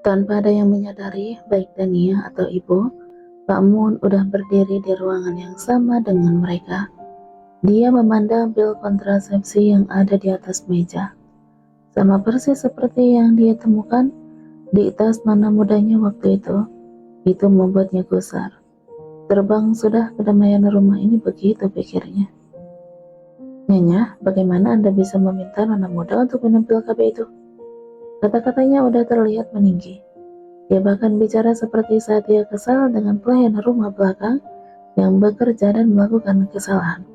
Tanpa ada yang menyadari, baik Dania atau Ibu, Pak Mun udah berdiri di ruangan yang sama dengan mereka. Dia memandang pil kontrasepsi yang ada di atas meja. Sama persis seperti yang dia temukan di tas nona mudanya waktu itu. Itu membuatnya gusar. Terbang sudah kedamaian rumah ini begitu pikirnya. Nyonya, bagaimana Anda bisa meminta nona muda untuk minum pil KB itu? Kata-katanya udah terlihat meninggi. Dia bahkan bicara seperti saat dia kesal dengan pelayan rumah belakang yang bekerja dan melakukan kesalahan.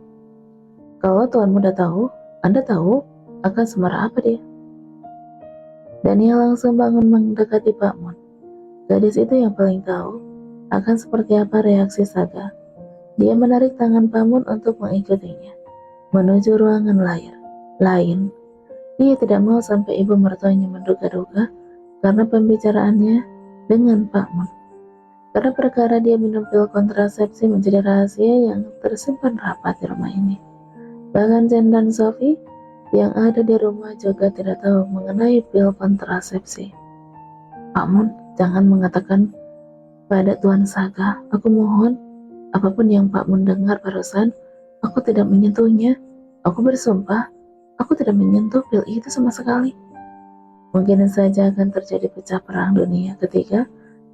Kalau Tuan Muda tahu, Anda tahu akan semarah apa dia? Daniel langsung bangun mendekati Pak Mun. Gadis itu yang paling tahu akan seperti apa reaksi Saga. Dia menarik tangan Pak Mun untuk mengikutinya menuju ruangan lain. Dia tidak mau sampai ibu mertuanya menduga-duga karena pembicaraannya dengan Pak Mun. Karena perkara dia minum pil kontrasepsi menjadi rahasia yang tersimpan rapat di rumah ini. Bahkan Jen dan Sophie yang ada di rumah juga tidak tahu mengenai pil kontrasepsi. Pak Mun, jangan mengatakan pada Tuan Saga, aku mohon, apapun yang Pak Mun dengar barusan, aku tidak menyentuhnya. Aku bersumpah, aku tidak menyentuh pil itu sama sekali. Mungkin saja akan terjadi pecah perang dunia ketiga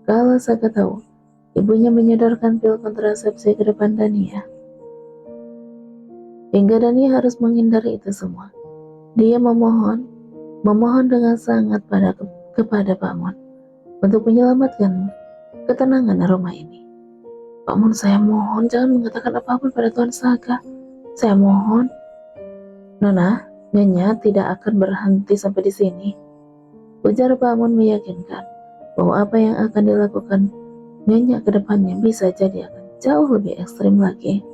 kalau Saga tahu ibunya menyodorkan pil kontrasepsi ke depan Dania. Hingga Dania harus menghindari itu semua. Dia memohon dengan sangat kepada Pak Mun untuk menyelamatkan ketenangan rumah ini. Pak Mun, saya mohon jangan mengatakan apapun pada Tuan Saga. Saya mohon. Nona, Nyonya tidak akan berhenti sampai di sini. Ujar Pak Mun meyakinkan bahwa apa yang akan dilakukan Nyonya ke depannya bisa jadi akan jauh lebih ekstrim lagi.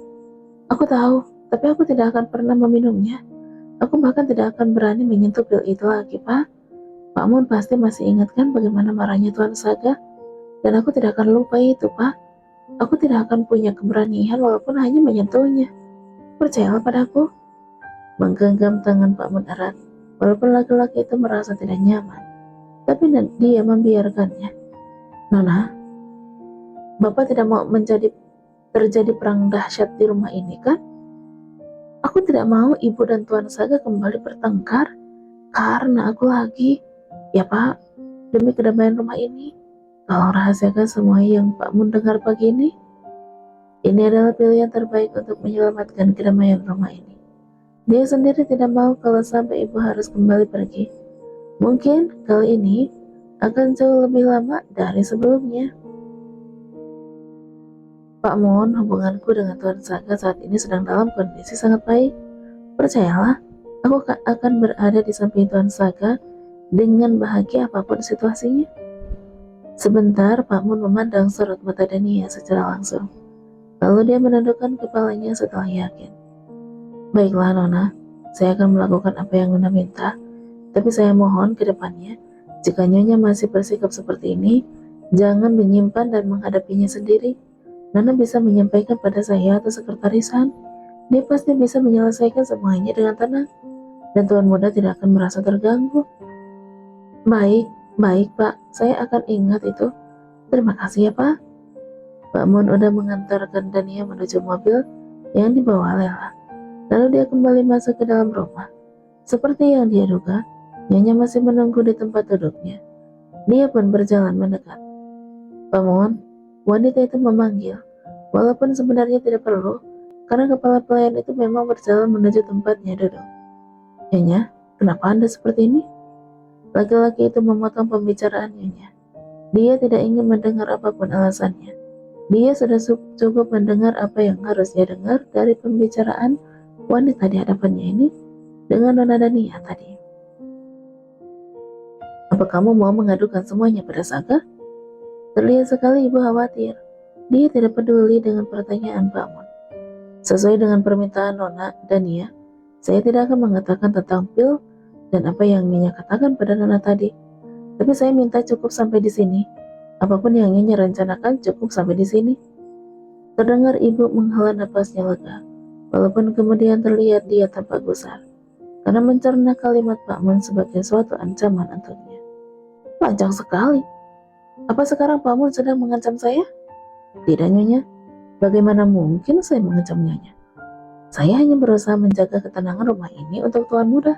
Aku tahu, tapi aku tidak akan pernah meminumnya. Aku bahkan tidak akan berani menyentuh pil itu lagi, Pak. Pak Mun pasti masih ingatkan bagaimana marahnya Tuan Saga, dan aku tidak akan lupa itu, Pak. Aku tidak akan punya keberanian walaupun hanya menyentuhnya. Percayalah padaku. Menggenggam tangan Pak Mun erat, walaupun laki-laki itu merasa tidak nyaman, tapi dia membiarkannya. Nona, Bapak tidak mau terjadi perang dahsyat di rumah ini, kan? Aku tidak mau ibu dan Tuan Saga kembali bertengkar karena aku lagi. Ya Pak, demi kedamaian rumah ini, tolong rahasiakan semua yang Pak Mun dengar pagi ini. Ini adalah pilihan terbaik untuk menyelamatkan kedamaian rumah ini. Dia sendiri tidak mau kalau sampai ibu harus kembali pergi. Mungkin kali ini akan jauh lebih lama dari sebelumnya. Pak Mun, hubunganku dengan Tuan Saga saat ini sedang dalam kondisi sangat baik. Percayalah, aku akan berada di samping Tuan Saga dengan bahagia apapun situasinya. Sebentar, Pak Mun memandang sorot mata Dania secara langsung. Lalu dia menundukkan kepalanya setelah yakin. Baiklah Nona, saya akan melakukan apa yang Nona minta, tapi saya mohon ke depannya, jika Nyonya masih bersikap seperti ini, jangan menyimpan dan menghadapinya sendiri. Nona bisa menyampaikan pada saya atau sekretarisan. Dia pasti bisa menyelesaikan semuanya dengan tenang, dan Tuan Muda tidak akan merasa terganggu. Baik Pak, saya akan ingat itu. Terima kasih ya Pak. Pak Mun udah mengantarkan Dania menuju mobil yang dibawa Lela. Lalu dia kembali masuk ke dalam rumah. Seperti yang dia duga, Nyonya masih menunggu di tempat duduknya. Dia pun berjalan mendekat. Pak Mun, wanita itu memanggil, walaupun sebenarnya tidak perlu, karena kepala pelayan itu memang berjalan menuju tempatnya duduk. Nyonya, kenapa Anda seperti ini? Laki-laki itu memotong pembicaraan Nyonya. Dia tidak ingin mendengar apapun alasannya. Dia sudah cukup mendengar apa yang harus dia dengar dari pembicaraan wanita di hadapannya ini dengan Nona Dania tadi. Apa kamu mau mengadukan semuanya pada Saga? Terlihat sekali ibu khawatir. Dia tidak peduli dengan pertanyaan Pak Mun. Sesuai dengan permintaan Nona Dania, saya tidak akan mengatakan tentang pil dan apa yang Nyonya katakan pada Nona tadi. Tapi saya minta cukup sampai di sini. Apapun yang Nyonya rencanakan cukup sampai di sini. Terdengar ibu menghela napasnya lega, walaupun kemudian terlihat dia tampak gusar, karena mencerna kalimat Pak Mun sebagai suatu ancaman untuknya. Panjang sekali. Apa sekarang Pak Mun sedang mengancam saya? Tidak, Nyonya. Bagaimana mungkin saya mengancam Nyonya? Saya hanya berusaha menjaga ketenangan rumah ini untuk Tuan Muda.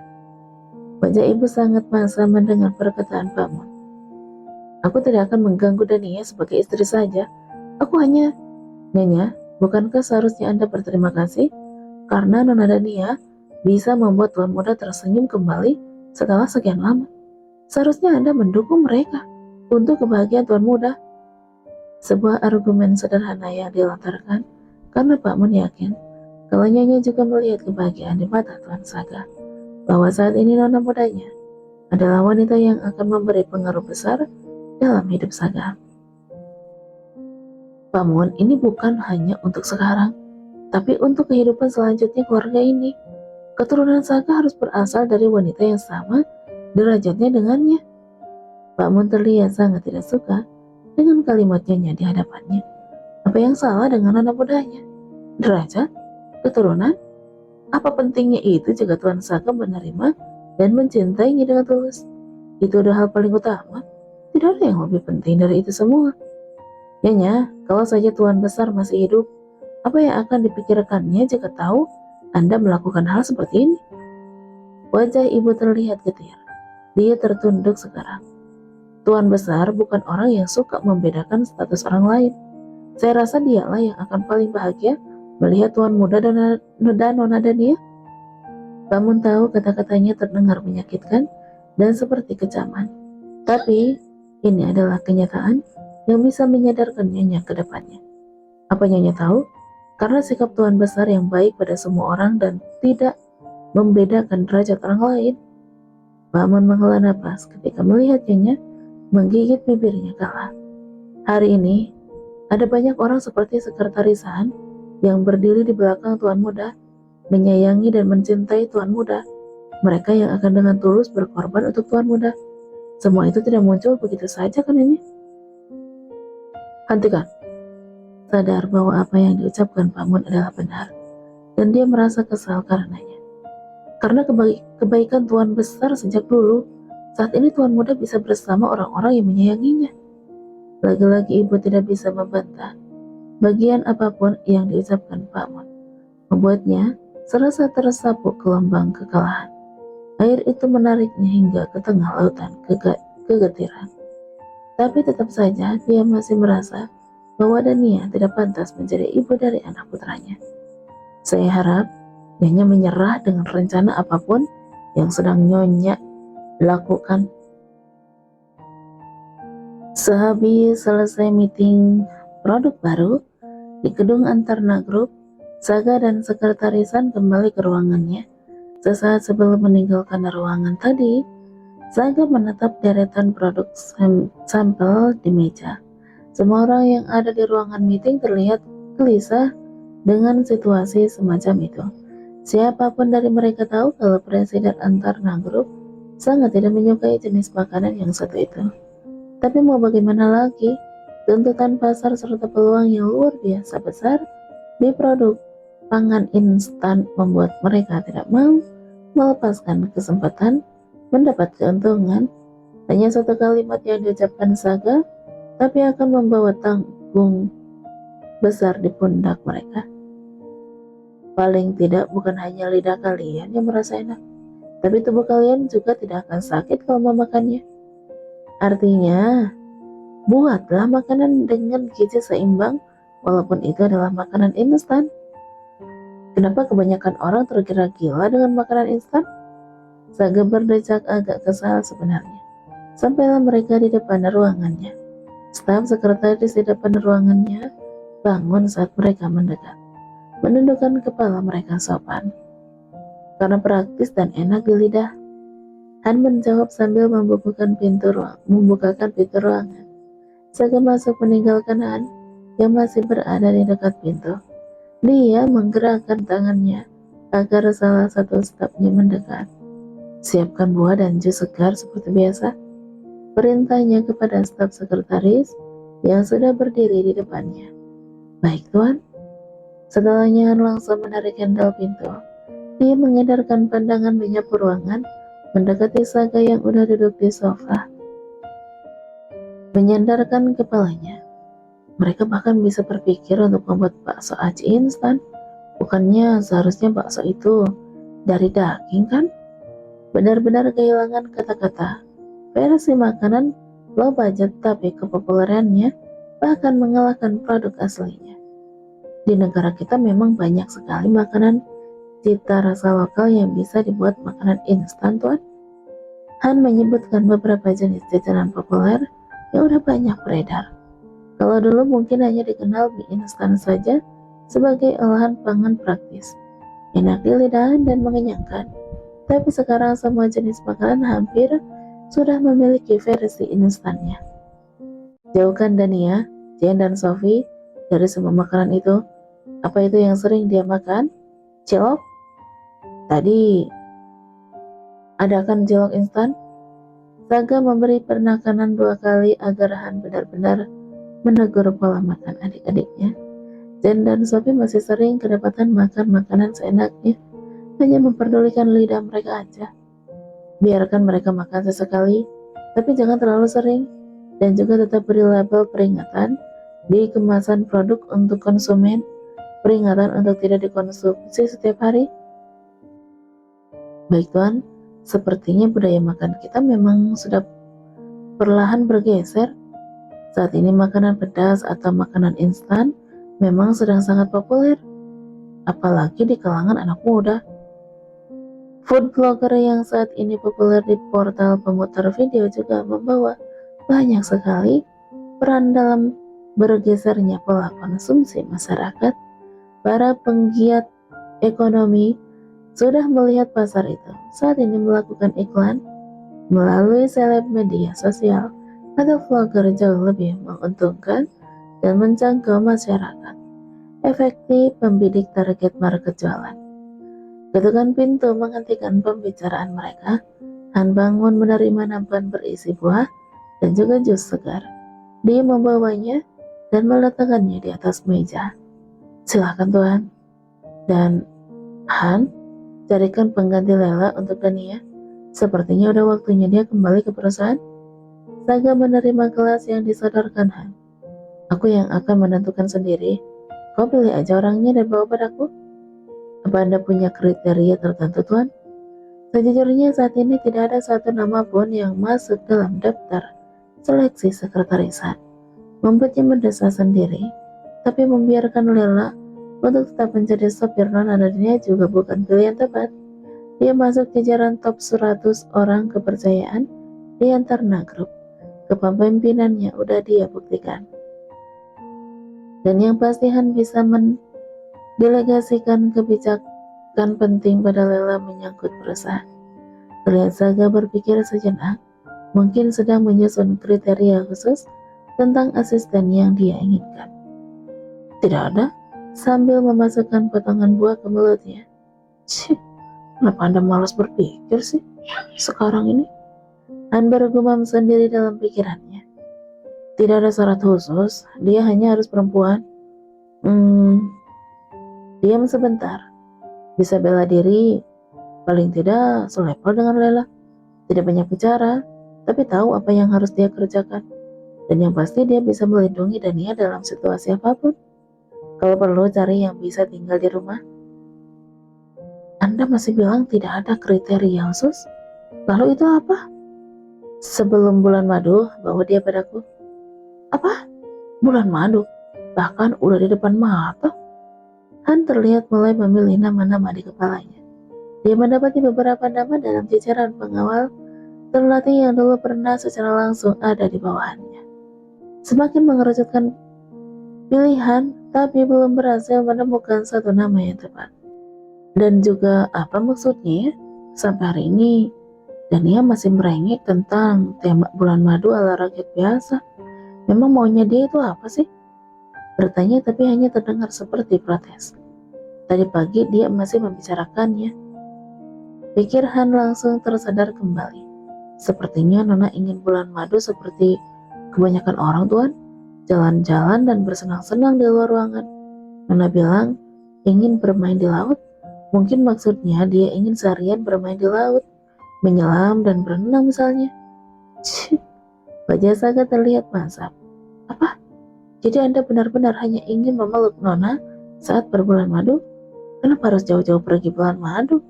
Wajah ibu sangat masam mendengar perkataan Pak Mun. Aku tidak akan mengganggu Dania sebagai istri saja. Aku hanya... Nyonya, bukankah seharusnya Anda berterima kasih karena Nona Dania bisa membuat Tuan Muda tersenyum kembali setelah sekian lama? Seharusnya Anda mendukung mereka untuk kebahagiaan Tuan Muda. Sebuah argumen sederhana yang dilontarkan karena Pak Mun yakin kalau Nyonya juga melihat kebahagiaan di mata Tuan Saga, bahwa saat ini Nona mudanya adalah wanita yang akan memberi pengaruh besar dalam hidup Saga. Pak Mun, ini bukan hanya untuk sekarang, tapi untuk kehidupan selanjutnya keluarga ini. Keturunan Saga harus berasal dari wanita yang sama derajatnya dengannya. Pak Mun terlihat sangat tidak suka dengan kalimatnya di hadapannya. Apa yang salah dengan anak mudanya? Derajat? Keturunan? Apa pentingnya itu jika Tuan Saga menerima dan mencintainya dengan tulus? Itu adalah hal paling utama. Tidak ada yang lebih penting dari itu semua. Nyonya, kalau saja Tuan Besar masih hidup, apa yang akan dipikirkannya jika tahu Anda melakukan hal seperti ini? Wajah ibu terlihat getir. Dia tertunduk sekarang. Tuan Besar bukan orang yang suka membedakan status orang lain. Saya rasa dialah yang akan paling bahagia melihat Tuan Muda dan Nona Dania. Kamu tahu kata-katanya terdengar menyakitkan dan seperti kecaman. Tapi ini adalah kenyataan yang bisa menyadarkan Nyonya ke depannya. Apa Nyonya tahu? Karena sikap Tuan Besar yang baik pada semua orang dan tidak membedakan derajat orang lain. Paman menghela napas ketika melihat Nyonya menggigit bibirnya kalah. Hari ini, ada banyak orang seperti sekretarisan yang berdiri di belakang Tuan Muda, menyayangi dan mencintai Tuan Muda. Mereka yang akan dengan tulus berkorban untuk Tuan Muda. Semua itu tidak muncul begitu saja kan Nyonya? Hentikan. Sadar bahwa apa yang diucapkan Pak Mun adalah benar, dan dia merasa kesal karenanya. Karena kebaikan Tuan Besar sejak dulu, saat ini Tuan Muda bisa bersama orang-orang yang menyayanginya. Lagi-lagi ibu tidak bisa membantah bagian apapun yang diucapkan Pak Mun. Membuatnya serasa tersapuk gelombang kekalahan. Air itu menariknya hingga ke tengah lautan kegetiran. Tapi tetap saja dia masih merasa bahwa Dania tidak pantas menjadi ibu dari anak putranya. Saya harap Nyonya menyerah dengan rencana apapun yang sedang Nyonya lakukan. Sehabis selesai meeting produk baru di gedung Antarna Group, Saga dan sekretarisan kembali ke ruangannya. Sesaat sebelum meninggalkan ruangan tadi, Saga menatap deretan produk sampel di meja. Semua orang yang ada di ruangan meeting terlihat gelisah dengan situasi semacam itu. Siapapun dari mereka tahu kalau Presiden Antarna Group sangat tidak menyukai jenis makanan yang satu itu. Tapi mau bagaimana lagi, tuntutan pasar serta peluang yang luar biasa besar di produk pangan instan membuat mereka tidak mau melepaskan kesempatan mendapat keuntungan. Hanya satu kalimat yang diucapkan Saga, tapi akan membawa tanggung besar di pundak mereka. Paling tidak bukan hanya lidah kalian yang merasa enak, tapi tubuh kalian juga tidak akan sakit kalau memakannya. Artinya, buatlah makanan dengan gizi seimbang, walaupun itu adalah makanan instan. Kenapa kebanyakan orang tergila-gila dengan makanan instan? Saga berdecak agak kesal sebenarnya. Sampailah mereka di depan ruangannya. Staf sekretaris di depan ruangannya bangun saat mereka mendekat. Menundukkan kepala mereka sopan. Karena praktis dan enak di lidah. Han menjawab sambil membukakan pintu ruangan. Saga masuk meninggalkan Han yang masih berada di dekat pintu. Dia menggerakkan tangannya agar salah satu stafnya mendekat. Siapkan buah dan jus segar seperti biasa. Perintahnya kepada staf sekretaris yang sudah berdiri di depannya. Baik Tuan. Setelahnya Han langsung menarik handle pintu. Dia mengedarkan pandangan menyapu ruangan, mendekati Saga yang udah duduk di sofa. menyandarkan kepalanya. Mereka bahkan bisa berpikir untuk membuat bakso aci instan. Bukannya seharusnya bakso itu dari daging kan? Benar-benar kehilangan kata-kata. Versi makanan low budget tapi kepopulerannya bahkan mengalahkan produk aslinya. Di negara kita memang banyak sekali makanan cita rasa lokal yang bisa dibuat makanan instan, tuan. Han menyebutkan beberapa jenis jajanan populer yang udah banyak beredar. Kalau dulu mungkin hanya dikenal mie instan saja sebagai olahan pangan praktis, enak di lidah dan mengenyangkan. Tapi sekarang semua jenis makanan hampir sudah memiliki versi instannya. Jauhkan Dania, Jen dan Sophie dari semua makanan itu. Apa itu yang sering dia makan? Cilok? Tadi adakan cilok instan? Saga memberi penekanan 2 kali agar Han benar-benar menegur pola makan adik-adiknya. Jen dan Sophie masih sering kedapatan makan makanan seenaknya, hanya memperdulikan lidah mereka aja. Biarkan mereka makan sesekali, tapi jangan terlalu sering, dan juga tetap beri label peringatan di kemasan produk untuk konsumen, peringatan untuk tidak dikonsumsi setiap hari. Baik tuan, sepertinya budaya makan kita memang sudah perlahan bergeser. Saat ini makanan pedas atau makanan instan memang sedang sangat populer, apalagi di kalangan anak muda. Food blogger yang saat ini populer di portal pemutar video juga membawa banyak sekali peran dalam bergesernya pola konsumsi masyarakat. Para penggiat ekonomi sudah melihat pasar itu saat ini melakukan iklan melalui seleb media sosial atau vlogger jauh lebih menguntungkan dan menjangkau masyarakat. Efektif membidik target market jualan. Ketukan pintu menghentikan pembicaraan mereka. Han bangun menerima nampan berisi buah dan juga jus segar. Dia membawanya dan meletakkannya di atas meja. Silakan tuan. Dan Han, carikan pengganti Lela untuk Dania. Sepertinya udah waktunya dia kembali ke perusahaan. Saga menerima gelas yang disodorkan Han. Aku yang akan menentukan sendiri. Kau pilih aja orangnya dan bawa padaku. Apa Anda punya kriteria tertentu, tuan? Sejujurnya saat ini tidak ada satu nama pun yang masuk dalam daftar seleksi sekretarisan. Membuatnya mendesak sendiri, tapi membiarkan Lela untuk tetap menjadi sopir nona Dania juga bukan pilihan tepat. Dia masuk jajaran top 100 orang kepercayaan di Antarna Group. Kepemimpinannya udah dia buktikan. Dan yang pasti Han bisa mendelegasikan kebijakan penting pada Lela menyangkut perusahaan. Terlihat Saga berpikir sejenak, mungkin sedang menyusun kriteria khusus tentang asisten yang dia inginkan. Tidak ada, sambil memasukkan potongan buah ke mulutnya. Cih, kenapa Anda malas berpikir sih sekarang ini? Han bergumam sendiri dalam pikirannya. Tidak ada syarat khusus, dia hanya harus perempuan. Diam sebentar. Bisa bela diri, paling tidak selevel dengan Lela. Tidak banyak bicara, tapi tahu apa yang harus dia kerjakan. Dan yang pasti dia bisa melindungi Dania dalam situasi apapun. Kalau perlu cari yang bisa tinggal di rumah. Anda masih bilang tidak ada kriteria khusus? Lalu itu apa? Sebelum bulan madu, bawa dia padaku. Apa? Bulan madu? Bahkan udah di depan mata. Han terlihat mulai memilih nama-nama di kepalanya. Dia mendapati beberapa nama dalam jajaran pengawal terlatih yang dulu pernah secara langsung ada di bawahannya. Semakin mengerucutkan pilihan, tapi belum berhasil menemukan satu nama yang tepat. Dan juga apa maksudnya ya? Sampai hari ini Dania masih merengek tentang tema bulan madu ala rakyat biasa. Memang maunya dia itu apa sih? Bertanya tapi hanya terdengar seperti protes. Tadi pagi dia masih membicarakannya. Pikir Han langsung tersadar kembali. Sepertinya Nona ingin bulan madu seperti kebanyakan orang, tuan. Jalan-jalan dan bersenang-senang di luar ruangan. Nona bilang ingin bermain di laut. Mungkin maksudnya dia ingin seharian bermain di laut, menyelam dan berenang misalnya. Cih, Wajah Saga terlihat masam. Apa? Jadi Anda benar-benar hanya ingin memeluk Nona saat berbulan madu? Kenapa harus jauh-jauh pergi bulan madu?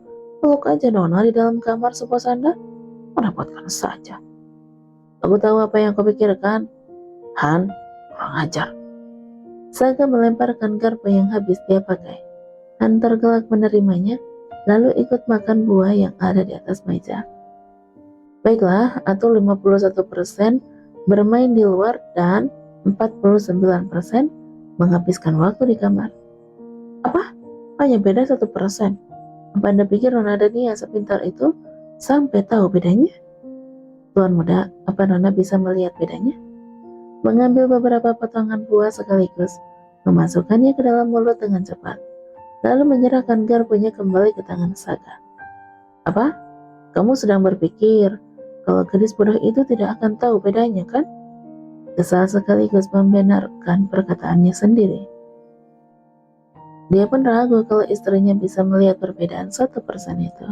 Peluk aja Nona di dalam kamar sepuas Anda. Merepotkan saja. Aku tahu apa yang kau pikirkan. Han, kurang ajar. Saga melemparkan garpu yang habis dia pakai. Han tergelak menerimanya, lalu ikut makan buah yang ada di atas meja. Baiklah, atau 51% bermain di luar dan 49% menghabiskan waktu di kamar. Apa? Hanya beda 1%. Apa Anda pikir Nona Dania sepintar itu sampai tahu bedanya? Tuan muda, apa Nona bisa melihat bedanya? Mengambil beberapa potongan buah sekaligus, memasukkannya ke dalam mulut dengan cepat, lalu menyerahkan garpunya kembali ke tangan Saga. Apa? Kamu sedang berpikir kalau gadis bodoh itu tidak akan tahu bedanya, kan? Kesal sekaligus membenarkan perkataannya sendiri. Dia pun ragu kalau istrinya bisa melihat perbedaan 1% itu.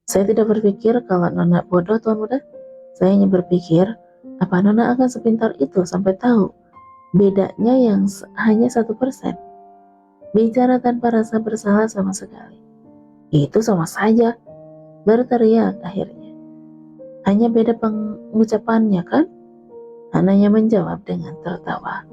Saya tidak berpikir kalau Nona bodoh, Tuan Muda. Saya hanya berpikir, apa Nona akan sepintar itu sampai tahu bedanya yang hanya 1%. Bicara tanpa rasa bersalah sama sekali. Itu sama saja, berteriak akhirnya. Hanya beda pengucapannya kan? Ananya menjawab dengan tertawa.